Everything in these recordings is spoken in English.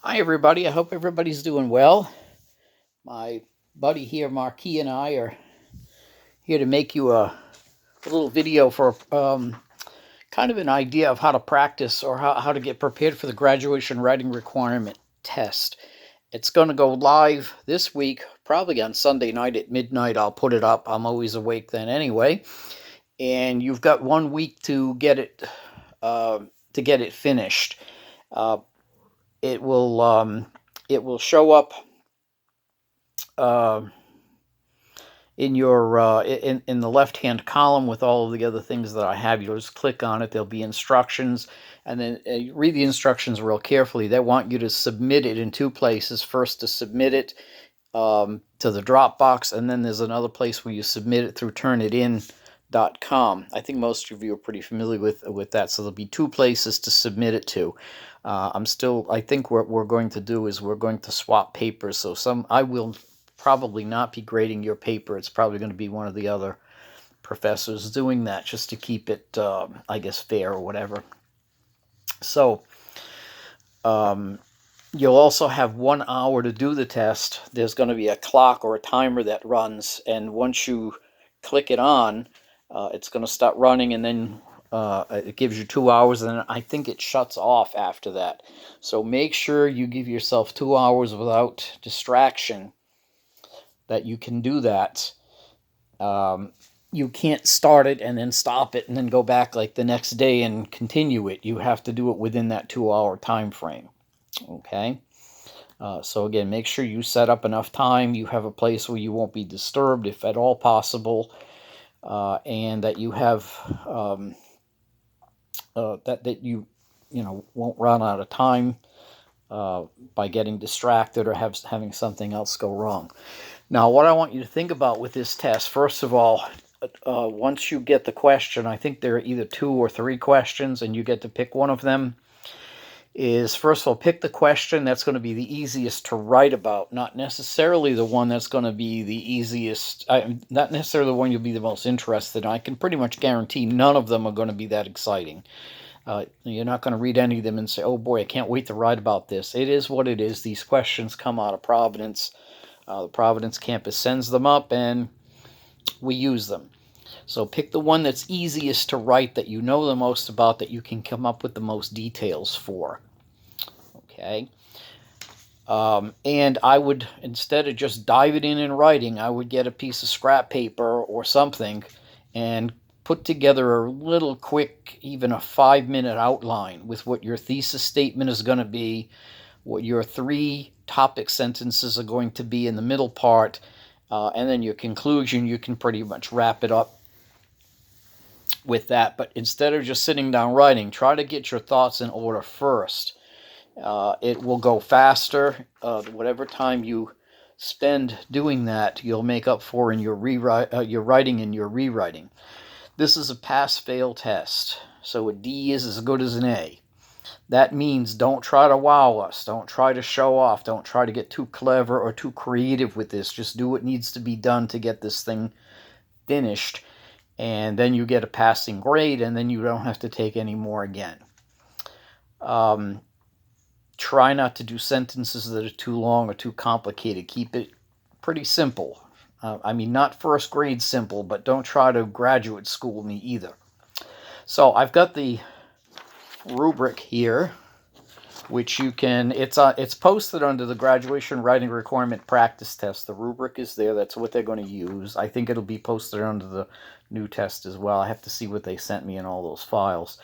Hi, everybody. I hope everybody's doing well. My buddy here, Marquis, and I are here to make you a little video for kind of an idea of how to practice or how to get prepared for the graduation writing requirement test. It's going to go live this week, probably on Sunday night at midnight. I'll put it up. I'm always awake then anyway. And you've got 1 week to get it finished. Uh, it will it will show up uh, in the left hand column with all of the other things that I have. You'll just click on it. There'll be instructions, and then read the instructions real carefully. They want you to submit it in two places. First, to submit it to the Dropbox, and then there's another place where you submit it through Turnitin.com. I think most of you are pretty familiar with that. So there'll be two places to submit it to. I think what we're going to do is we're going to swap papers. So I will probably not be grading your paper. It's probably going to be one of the other professors doing that, just to keep it, I guess, fair or whatever. So you'll also have 1 hour to do the test. There's going to be a clock or a timer that runs, and once you click it on, it's going to start running, and then it gives you 2 hours, and I think it shuts off after that. So make sure you give yourself 2 hours without distraction, that you can do that. You can't start it and then stop it and then go back like the next day and continue it. You have to do it within that 2 hour time frame. Okay. So again, make sure you set up enough time. You have a place where you won't be disturbed, if at all possible, and that you have that you won't run out of time by getting distracted or having something else go wrong. Now, what I want you to think about with this test, first of all, once you get the question, I think there are either 2 or 3 questions, and you get to pick one of them, is first of all, pick the question that's going to be the easiest to write about, not necessarily the one that's going to be the easiest, not necessarily the one you'll be the most interested in. I can pretty much guarantee none of them are going to be that exciting. You're not going to read any of them and say, oh boy, I can't wait to write about this. It is what it is. These questions come out of Providence. The Providence campus sends them up, and we use them. So pick the one that's easiest to write, that you know the most about, that you can come up with the most details for. Okay. And I would, instead of just diving in and writing, I would get a piece of scrap paper or something and put together a little quick, even a 5-minute outline with what your thesis statement is going to be, what your 3 topic sentences are going to be in the middle part, and then your conclusion. You can pretty much wrap it up with that. But instead of just sitting down writing, try to get your thoughts in order first. It will go faster. Whatever time you spend doing that, you'll make up for in your writing and your rewriting. This is a pass-fail test, so a D is as good as an A. That means don't try to wow us. Don't try to show off. Don't try to get too clever or too creative with this. Just do what needs to be done to get this thing finished, and then you get a passing grade, and then you don't have to take any more again. Try not to do sentences that are too long or too complicated. Keep it pretty simple. Not first grade simple, but don't try to graduate school me either. So I've got the rubric here, which you can, it's posted under the graduation writing requirement practice test. The rubric is there. That's what they're going to use. I think it'll be posted under the new test as well. I have to see what they sent me in all those files.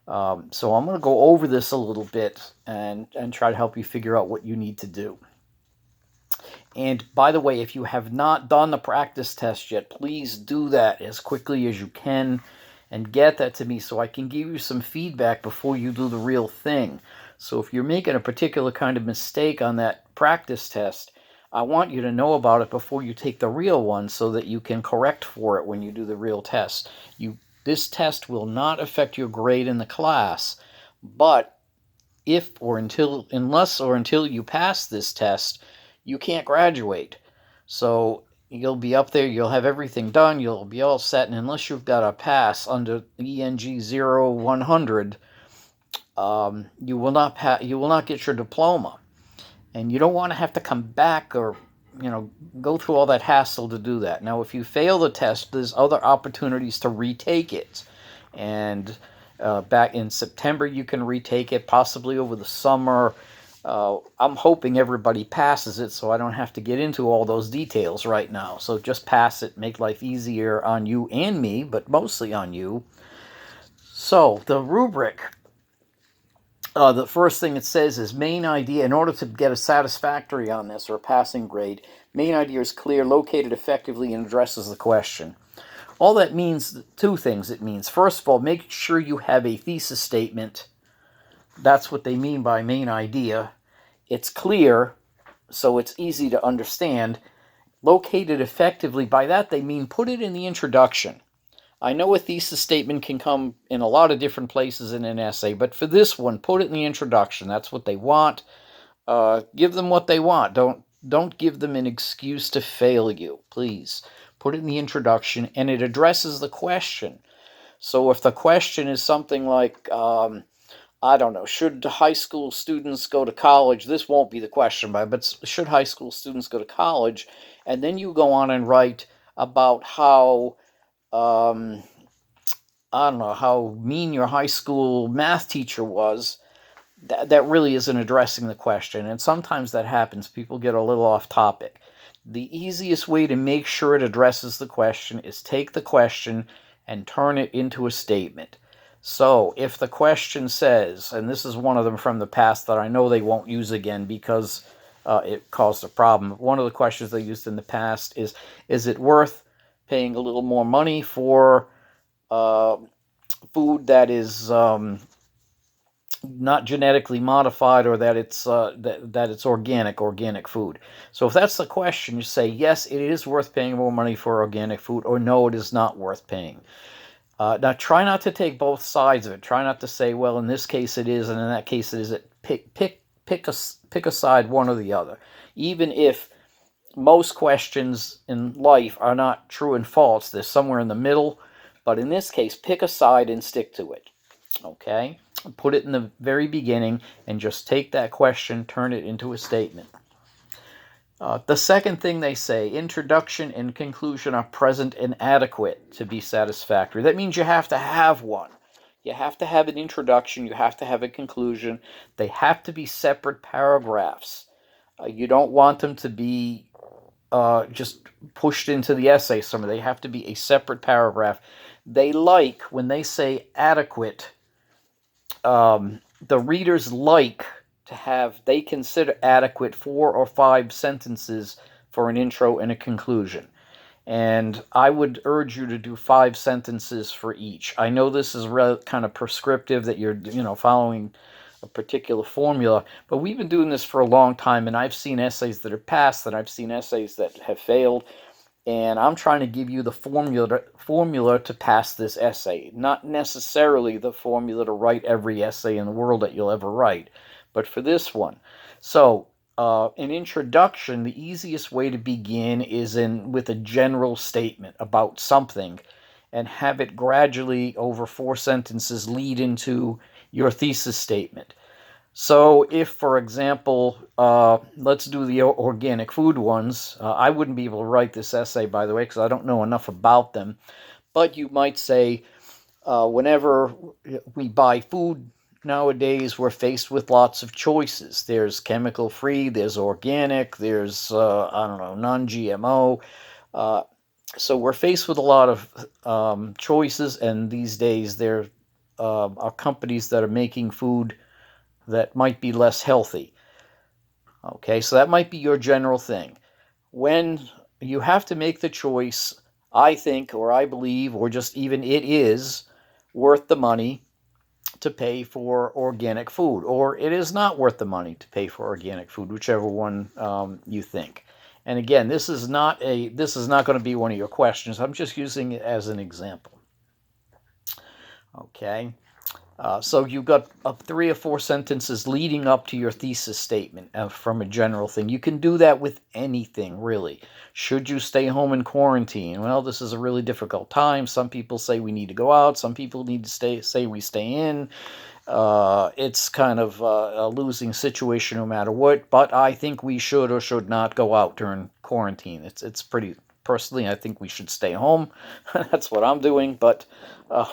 So I'm going to go over this a little bit and try to help you figure out what you need to do. And by the way, if you have not done the practice test yet, please do that as quickly as you can and get that to me so I can give you some feedback before you do the real thing. So if you're making a particular kind of mistake on that practice test, I want you to know about it before you take the real one so that you can correct for it when you do the real test. This test will not affect your grade in the class, but unless you pass this test, you can't graduate. So you'll be up there, you'll have everything done, you'll be all set, and unless you've got a pass under ENG 0100, you will not get your diploma. And you don't want to have to come back or, go through all that hassle to do that. Now, if you fail the test, there's other opportunities to retake it. And back in September, you can retake it, possibly over the summer. I'm hoping everybody passes it, so I don't have to get into all those details right now. So just pass it, make life easier on you and me, but mostly on you. So the rubric, the first thing it says is main idea. In order to get a satisfactory on this, or a passing grade, main idea is clear, located effectively, and addresses the question. All that means, two things it means. First of all, make sure you have a thesis statement. That's what they mean by main idea. It's clear, so it's easy to understand. Located effectively, by that they mean put it in the introduction. I know a thesis statement can come in a lot of different places in an essay, but for this one, put it in the introduction. That's what they want. Give them what they want. Don't give them an excuse to fail you, please. Put it in the introduction, and it addresses the question. So if the question is something like, I don't know, should high school students go to college? This won't be the question, but should high school students go to college? And then you go on and write about how, I don't know, how mean your high school math teacher was. That really isn't addressing the question. And sometimes that happens. People get a little off topic. The easiest way to make sure it addresses the question is take the question and turn it into a statement. So if the question says, and this is one of them from the past that I know they won't use again because it caused a problem. One of the questions they used in the past is it worth paying a little more money for food that is not genetically modified, or that it's that it's organic food? So if that's the question, you say yes, it is worth paying more money for organic food, or no, it is not worth paying. Now try not to take both sides of it. Try not to say, well, in this case it is, and in that case it isn't. Pick a side, one or the other. Even if most questions in life are not true and false, they're somewhere in the middle. But in this case, pick a side and stick to it. Okay? Put it in the very beginning and just take that question, turn it into a statement. The second thing they say, introduction and conclusion are present and adequate to be satisfactory. That means you have to have one. You have to have an introduction. You have to have a conclusion. They have to be separate paragraphs. You don't want them to be just pushed into the essay somewhere. They have to be a separate paragraph. They like, when they say adequate, the readers like to have, they consider adequate 4 or 5 sentences for an intro and a conclusion. And I would urge you to do 5 sentences for each. I know this is kind of prescriptive, that you're, following a particular formula, but we've been doing this for a long time, and I've seen essays that are passed, and I've seen essays that have failed, and I'm trying to give you the formula to pass this essay, not necessarily the formula to write every essay in the world that you'll ever write, but for this one. So an introduction, the easiest way to begin is with a general statement about something, and have it gradually, over 4 sentences, lead into your thesis statement. So if, for example, let's do the organic food ones. I wouldn't be able to write this essay, by the way, because I don't know enough about them. But you might say, whenever we buy food nowadays, we're faced with lots of choices. There's chemical-free, there's organic, there's, non-GMO. So we're faced with a lot of choices, and these days there are companies that are making food that might be less healthy. Okay, so that might be your general thing. When you have to make the choice, I think, or I believe, or just even it is worth the money to pay for organic food, or it is not worth the money to pay for organic food, whichever one you think. And again, this is not going to be one of your questions. I'm just using it as an example. Okay. So you've got 3 or 4 sentences leading up to your thesis statement from a general thing. You can do that with anything, really. Should you stay home in quarantine? Well, this is a really difficult time. Some people say we need to go out. Some people need to say we stay in. it's kind of a losing situation no matter what. But I think we should or should not go out during quarantine. It's pretty personally. I think we should stay home. That's what I'm doing. But uh,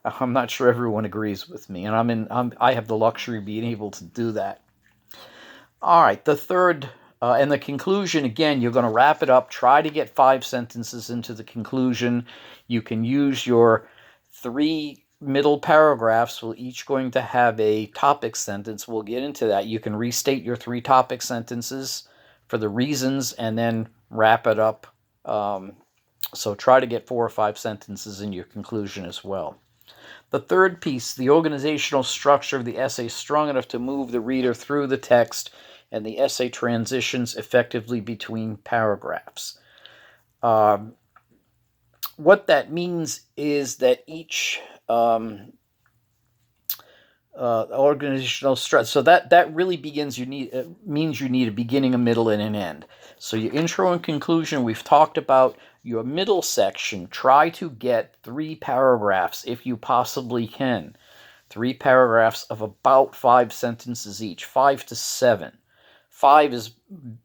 I'm not sure everyone agrees with me, and I have the luxury of being able to do that. All right, the third and the conclusion, again, you're going to wrap it up. Try to get 5 sentences into the conclusion. You can use your 3 middle paragraphs. We're each going to have a topic sentence. We'll get into that. You can restate your 3 topic sentences for the reasons and then wrap it up. So try to get 4 or 5 sentences in your conclusion as well. The third piece, the organizational structure of the essay is strong enough to move the reader through the text, and the essay transitions effectively between paragraphs. What that means is that each organizational structure, so that really means you need a beginning, a middle, and an end. So your intro and conclusion, we've talked about. Your middle section, try to get 3 paragraphs if you possibly can. 3 paragraphs of about 5 sentences each, 5 to 7. 5 is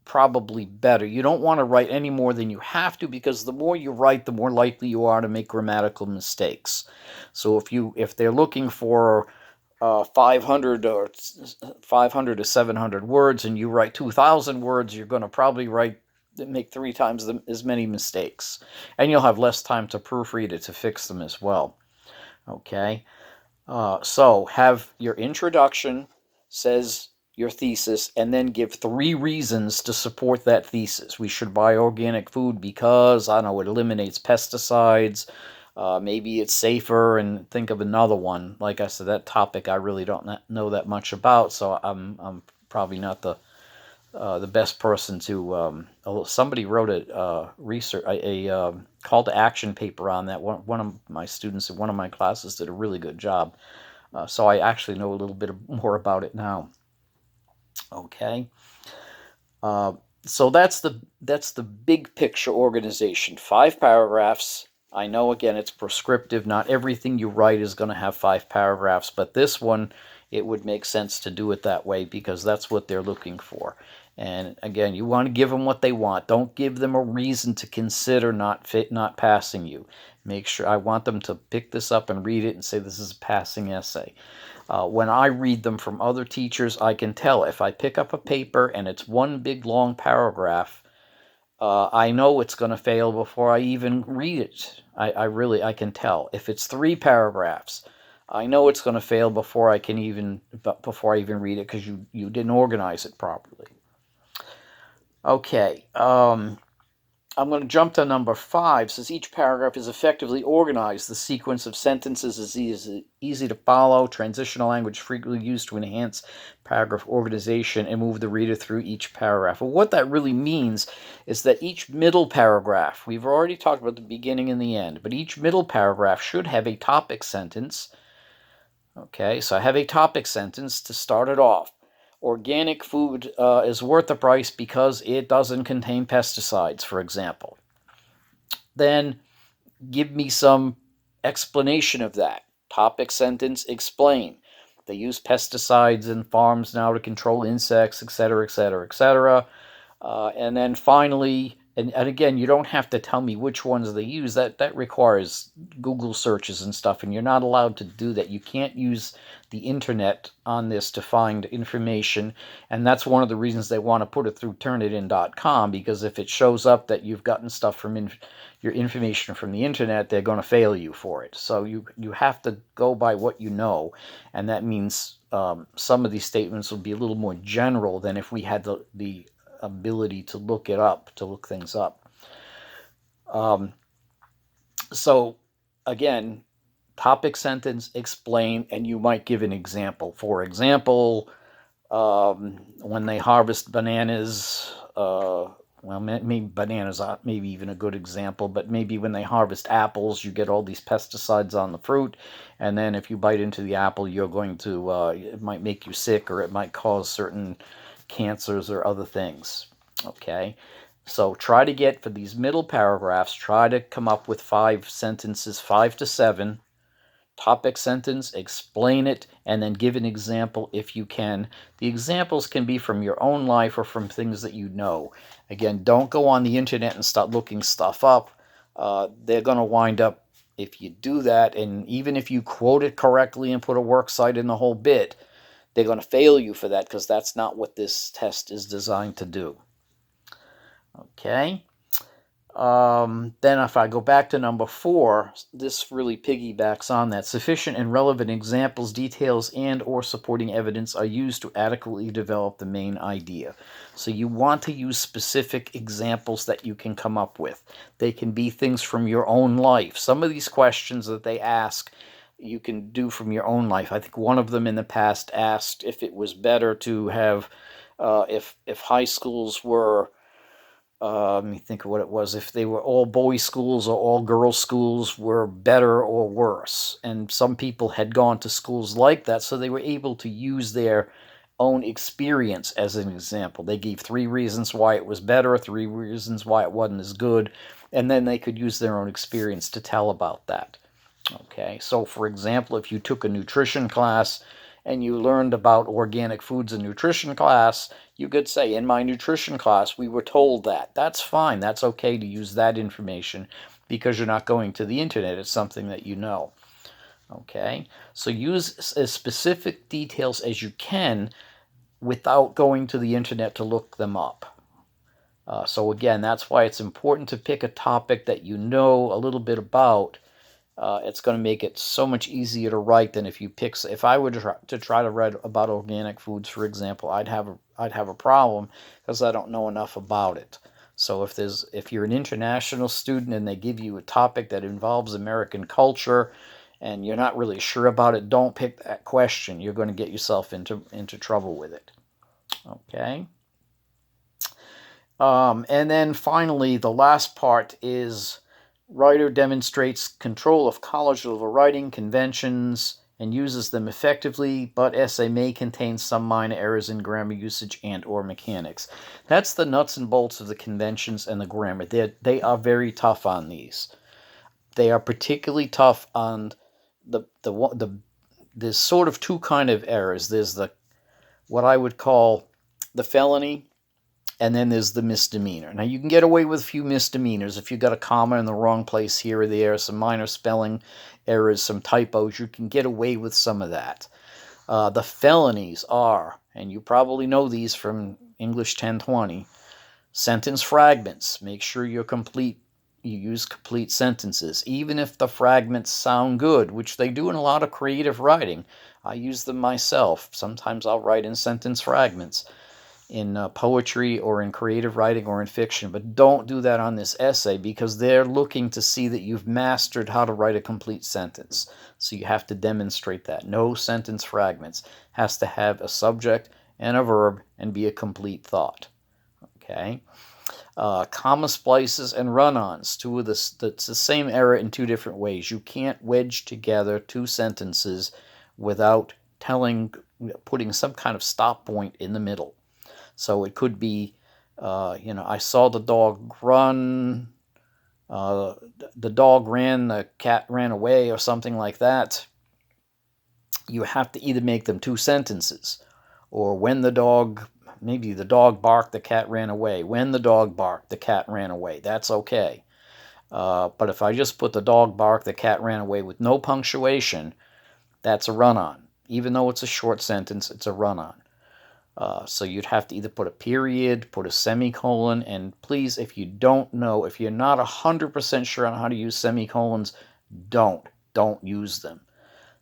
probably better. You don't want to write any more than you have to, because the more you write, the more likely you are to make grammatical mistakes. So if they're looking for 500 to 700 words and you write 2,000 words, you're going to probably make 3 times as many mistakes, and you'll have less time to proofread it to fix them as well. Okay, so have your introduction, says your thesis, and then give 3 reasons to support that thesis. We should buy organic food because, I don't know, it eliminates pesticides. Maybe it's safer, and think of another one. Like I said, that topic I really don't know that much about, so I'm probably not the best person to. Somebody wrote a call to action paper on that. One of my students in one of my classes did a really good job. So I actually know a little bit more about it now. Okay. So that's the big picture organization. 5 paragraphs. I know, again, it's prescriptive. Not everything you write is going to have 5 paragraphs, but this one, it would make sense to do it that way because that's what they're looking for. And again, you want to give them what they want. Don't give them a reason to consider not passing you. Make sure, I want them to pick this up and read it and say this is a passing essay. When I read them from other teachers, I can tell if I pick up a paper and it's one big long paragraph, I know it's going to fail before I even read it. I can tell. If it's 3 paragraphs, I know it's going to fail before I even read it, because you didn't organize it properly. Okay, I'm going to jump to number 5. It says each paragraph is effectively organized. The sequence of sentences is easy to follow. Transitional language frequently used to enhance paragraph organization and move the reader through each paragraph. Well, what that really means is that each middle paragraph, we've already talked about the beginning and the end, but each middle paragraph should have a topic sentence. Okay, so I have a topic sentence to start it off. Organic food is worth the price because it doesn't contain pesticides, for example. Then give me some explanation of that. Topic sentence, explain. They use pesticides in farms now to control insects, etc., etc., etc. And then finally, and again, you don't have to tell me which ones they use. That requires Google searches and stuff, and you're not allowed to do that. You can't use the internet on this to find information, and that's one of the reasons they want to put it through Turnitin.com, because if it shows up that you've gotten stuff from your information from the internet, they're going to fail you for it. So you have to go by what you know, and that means some of these statements will be a little more general than if we had the ability to look things up. So again, topic sentence, explain, and you might give an example. For example, when they harvest bananas, well, maybe bananas aren't maybe even a good example, but maybe when they harvest apples, you get all these pesticides on the fruit, and then if you bite into the apple, you're going to, it might make you sick, or it might cause certain cancers or other things. Okay, so try to get, for these middle paragraphs, try to come up with 5 sentences, 5 to 7, topic sentence, explain it, and then give an example if you can. The examples can be from your own life or from things that you know. Again, don't go on the internet and start looking stuff up. They're going to wind up, if you do that, and even if you quote it correctly and put a work site in the whole bit, they're going to fail you for that because that's not what this test is designed to do. Okay. Then if I go back to number 4, this really piggybacks on that. Sufficient and relevant examples, details, and or supporting evidence are used to adequately develop the main idea. So you want to use specific examples that you can come up with. They can be things from your own life. Some of these questions that they ask, you can do from your own life. I think one of them in the past asked if it was better to have, if high schools were, let me think of what it was, if they were all boys schools or all girls schools were better or worse. And some people had gone to schools like that, so they were able to use their own experience as an example. They gave 3 reasons why it was better, 3 reasons why it wasn't as good, and then they could use their own experience to tell about that. Okay, so for example, if you took a nutrition class and you learned about organic foods in nutrition class, you could say, in my nutrition class, we were told that. That's fine. That's okay to use that information because you're not going to the internet. It's something that you know. Okay, so use as specific details as you can without going to the internet to look them up. So again, that's why it's important to pick a topic that you know a little bit about. It's going to make it so much easier to write than if you pick. If I were to try to write about organic foods, for example, I'd have a problem because I don't know enough about it. So if you're an international student and they give you a topic that involves American culture and you're not really sure about it, don't pick that question. You're going to get yourself into trouble with it. Okay. And then finally, the last part is writer demonstrates control of college-level writing conventions and uses them effectively, but essay may contain some minor errors in grammar usage and or mechanics. That's the nuts and bolts of the conventions and the grammar. They are very tough on these. They are particularly tough on there's sort of 2 kind of errors. There's what I would call the felony, and then there's the misdemeanor. Now, you can get away with a few misdemeanors. If you got a comma in the wrong place here or there, some minor spelling errors, some typos, you can get away with some of that. The felonies are, and you probably know these from English 1020, sentence fragments. Make sure you use complete sentences, even if the fragments sound good, which they do in a lot of creative writing. I use them myself. Sometimes I'll write in sentence fragments in poetry or in creative writing or in fiction, but don't do that on this essay because they're looking to see that you've mastered how to write a complete sentence. So you have to demonstrate that. No sentence fragments. Has to have a subject and a verb and be a complete thought. Okay. Comma splices and run-ons. It's the same error in 2 different ways. You can't wedge together 2 sentences without putting some kind of stop point in the middle. So it could be, I saw the dog run, the dog ran, the cat ran away, or something like that. You have to either make them 2 sentences, or maybe the dog barked, the cat ran away. When the dog barked, the cat ran away. That's okay. But if I just put the dog barked, the cat ran away with no punctuation, that's a run-on. Even though it's a short sentence, it's a run-on. So you'd have to either put a period, put a semicolon, and please, if you're not 100% sure on how to use semicolons, don't use them.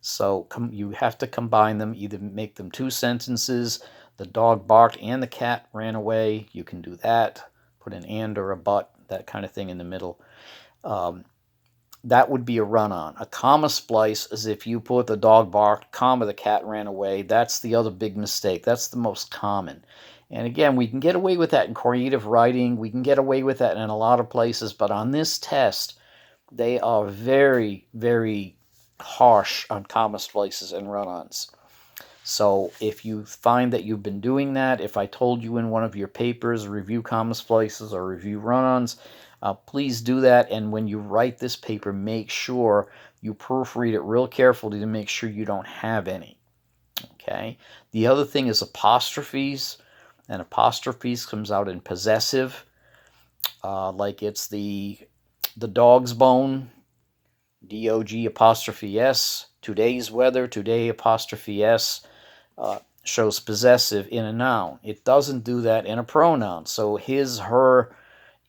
So you have to combine them, either make them 2 sentences, the dog barked and the cat ran away. You can do that, put an and or a but, that kind of thing in the middle. That would be a run-on. A comma splice is if you put the dog barked, comma, the cat ran away. That's the other big mistake. That's the most common. And again, we can get away with that in creative writing. We can get away with that in a lot of places. But on this test, they are very, very harsh on comma splices and run-ons. So if you find that you've been doing that, if I told you in one of your papers, review comma splices or review run-ons, Please do that, and when you write this paper, make sure you proofread it real carefully to make sure you don't have any. Okay. The other thing is apostrophes, and apostrophes comes out in possessive, like it's the dog's bone, DOG apostrophe S. Today's weather, today apostrophe S, shows possessive in a noun. It doesn't do that in a pronoun. So his, her,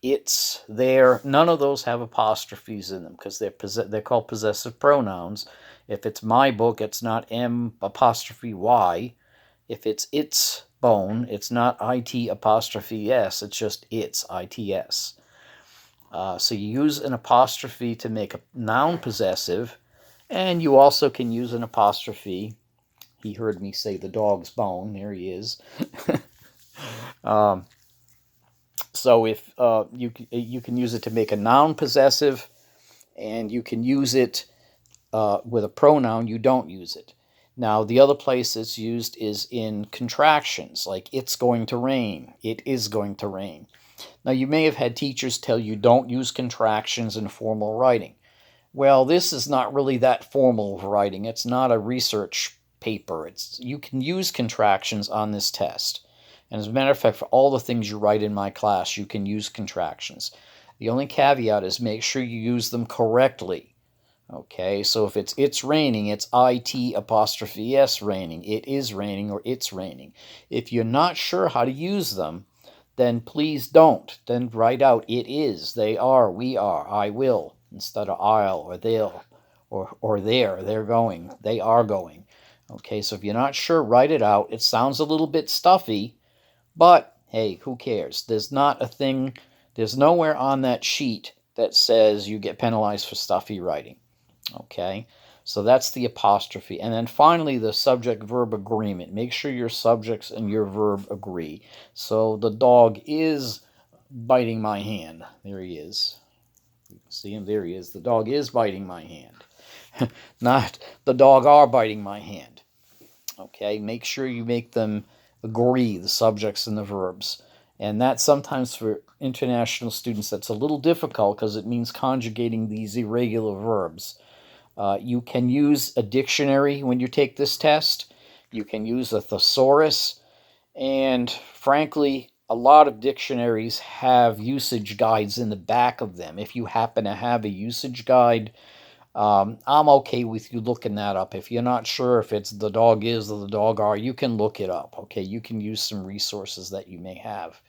its, their, none of those have apostrophes in them because they're called possessive pronouns. If it's my book, it's not M apostrophe Y. If it's its bone, it's not IT apostrophe S. It's just its, ITS. So you use an apostrophe to make a noun possessive, and you also can use an apostrophe. He heard me say the dog's bone. There he is. So if you can use it to make a noun possessive, and you can use it with a pronoun, you don't use it. Now, the other place it's used is in contractions, like it's going to rain, it is going to rain. Now, you may have had teachers tell you don't use contractions in formal writing. Well, this is not really that formal of writing. It's not a research paper. You can use contractions on this test. And as a matter of fact, for all the things you write in my class, you can use contractions. The only caveat is make sure you use them correctly. Okay, so if it's raining, it's IT apostrophe S raining. It is raining or it's raining. If you're not sure how to use them, then please don't. Then write out it is, they are, we are, I will, instead of I'll or they'll or they're going, they are going. Okay, so if you're not sure, write it out. It sounds a little bit stuffy, but hey, who cares? There's nowhere on that sheet that says you get penalized for stuffy writing. Okay, so that's the apostrophe. And then finally, the subject-verb agreement. Make sure your subjects and your verb agree. So the dog is biting my hand. There he is. You can see him. There he is. The dog is biting my hand. Not the dog are biting my hand. Okay, make sure you make them agree, the subjects and the verbs. And that sometimes for international students, that's a little difficult because it means conjugating these irregular verbs. You can use a dictionary when you take this test. You can use a thesaurus. And frankly, a lot of dictionaries have usage guides in the back of them. If you happen to have a usage guide, I'm okay with you looking that up. If you're not sure if it's the dog is or the dog are, you can look it up. Okay, you can use some resources that you may have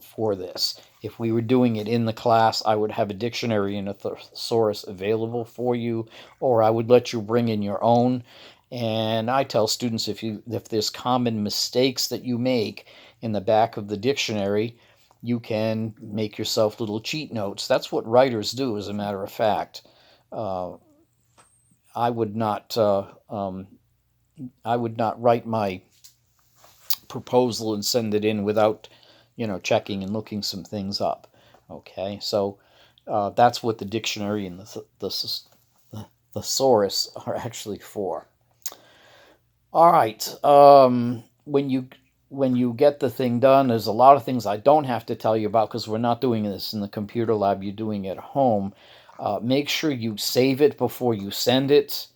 for this. If we were doing it in the class, I would have a dictionary and a thesaurus available for you, or I would let you bring in your own. And I tell students if there's common mistakes that you make in the back of the dictionary, you can make yourself little cheat notes. That's what writers do, as a matter of fact. I would not write my proposal and send it in without checking and looking some things up. Okay, so that's what the dictionary and the thesaurus are actually for. All right, when you get the thing done, there's a lot of things I don't have to tell you about because we're not doing this in the computer lab. You're doing it at home. Make sure you save it before you send it,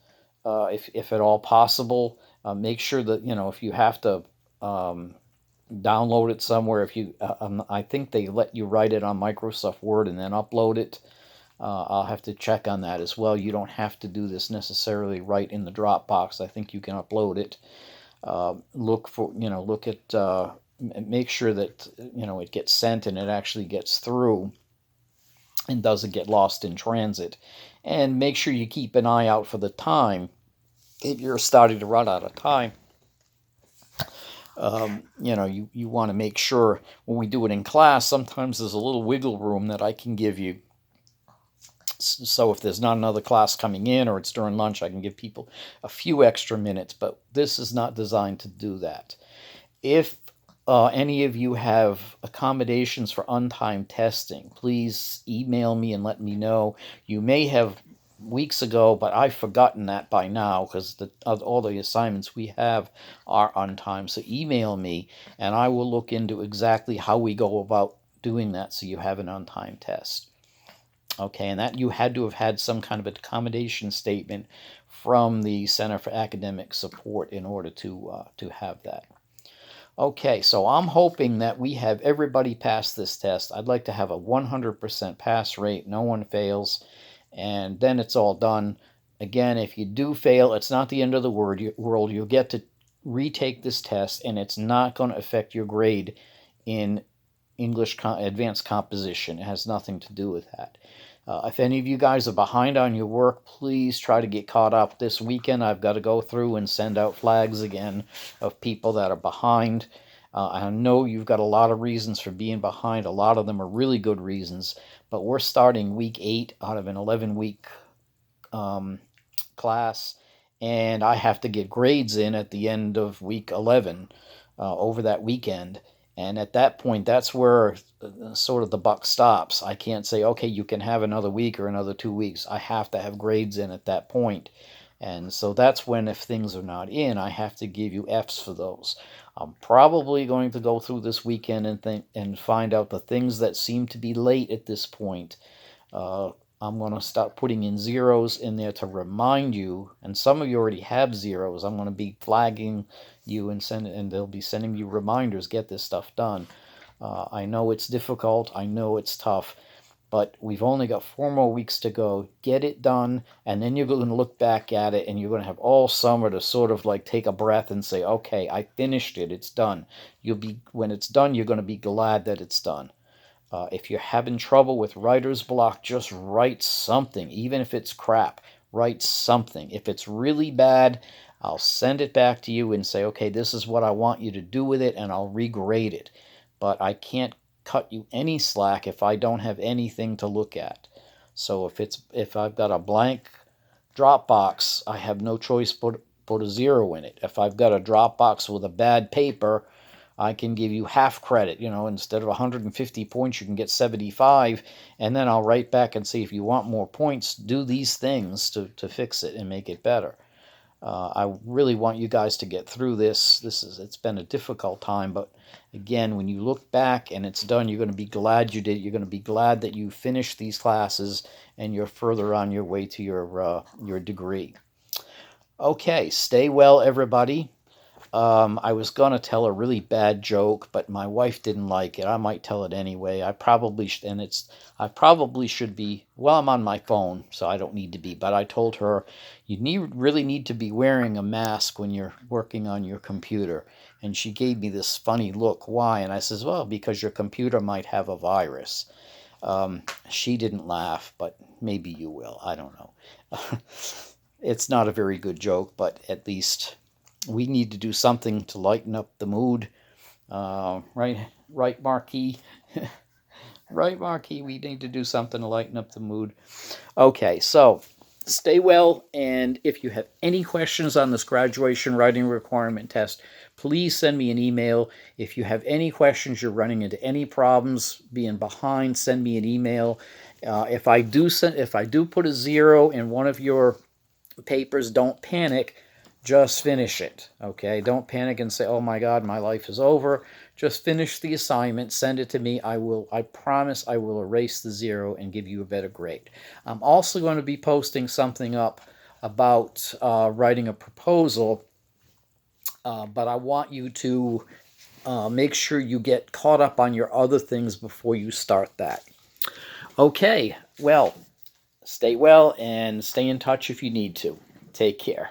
if at all possible. Make sure that if you have to download it somewhere. I think they let you write it on Microsoft Word and then upload it. I'll have to check on that as well. You don't have to do this necessarily right in the Dropbox. I think you can upload it. Make sure that it gets sent and it actually gets through and doesn't get lost in transit. And make sure you keep an eye out for the time. If you're starting to run out of time, you want to make sure when we do it in class, sometimes there's a little wiggle room that I can give you. So if there's not another class coming in or it's during lunch, I can give people a few extra minutes, but this is not designed to do that. If any of you have accommodations for untimed testing, please email me and let me know. You may have weeks ago, but I've forgotten that by now because all the assignments we have are on time. So email me and I will look into exactly how we go about doing that, so you have an on-time test. Okay, and that you had to have had some kind of accommodation statement from the Center for Academic Support in order to have that. Okay, so I'm hoping that we have everybody pass this test. I'd like to have a 100% pass rate, no one fails, and then it's all done. Again, if you do fail, it's not the end of the world. You'll get to retake this test, and it's not going to affect your grade in English advanced composition. It has nothing to do with that. If any of you guys are behind on your work, please try to get caught up. This weekend I've got to go through and send out flags again of people that are behind. I know you've got a lot of reasons for being behind. A lot of them are really good reasons, but we're starting week 8 out of an 11-week class, and I have to get grades in at the end of week 11 over that weekend. And at that point, that's where sort of the buck stops. I can't say, okay, you can have another week or another 2 weeks. I have to have grades in at that point. And so that's when, if things are not in, I have to give you Fs for those. I'm probably going to go through this weekend and find out the things that seem to be late at this point. I'm going to start putting in zeros in there to remind you, and some of you already have zeros. I'm going to be flagging you and they'll be sending you reminders. Get this stuff done. I know it's difficult. I know it's tough, but we've only got 4 more weeks to go. Get it done, and then you're going to look back at it, and you're going to have all summer to sort of like take a breath and say, okay, I finished it. It's done. When it's done, you're going to be glad that it's done. If you're having trouble with writer's block, just write something. Even if it's crap, write something. If it's really bad, I'll send it back to you and say, okay, this is what I want you to do with it, and I'll regrade it. But I can't cut you any slack if I don't have anything to look at. So if I've got a blank Dropbox, I have no choice but put a 0 in it. If I've got a Dropbox with a bad paper, I can give you half credit. Instead of 150 points, you can get 75, and then I'll write back and say, if you want more points, do these things to fix it and make it better. I really want you guys to get through this. It's been a difficult time, but again, when you look back and it's done, you're going to be glad you did. You're going to be glad that you finished these classes and you're further on your way to your degree. Okay, stay well, everybody. I was going to tell a really bad joke, but my wife didn't like it. I might tell it anyway. I probably should be, well, I'm on my phone, so I don't need to be, but I told her, you really need to be wearing a mask when you're working on your computer. And she gave me this funny look. Why? And I says, well, because your computer might have a virus. She didn't laugh, but maybe you will. I don't know. It's not a very good joke, but at least we need to do something to lighten up the mood. Right, Marquis? Right, Marquis? We need to do something to lighten up the mood. Okay, so stay well, and if you have any questions on this graduation writing requirement test, please send me an email. If you have any questions, you're running into any problems, being behind, send me an email. If I do put a 0 in one of your papers, don't panic. Just finish it, okay? Don't panic and say, oh my God, my life is over. Just finish the assignment, send it to me. I promise I will erase the 0 and give you a better grade. I'm also going to be posting something up about writing a proposal, but I want you to make sure you get caught up on your other things before you start that. Okay, well, stay well and stay in touch if you need to. Take care.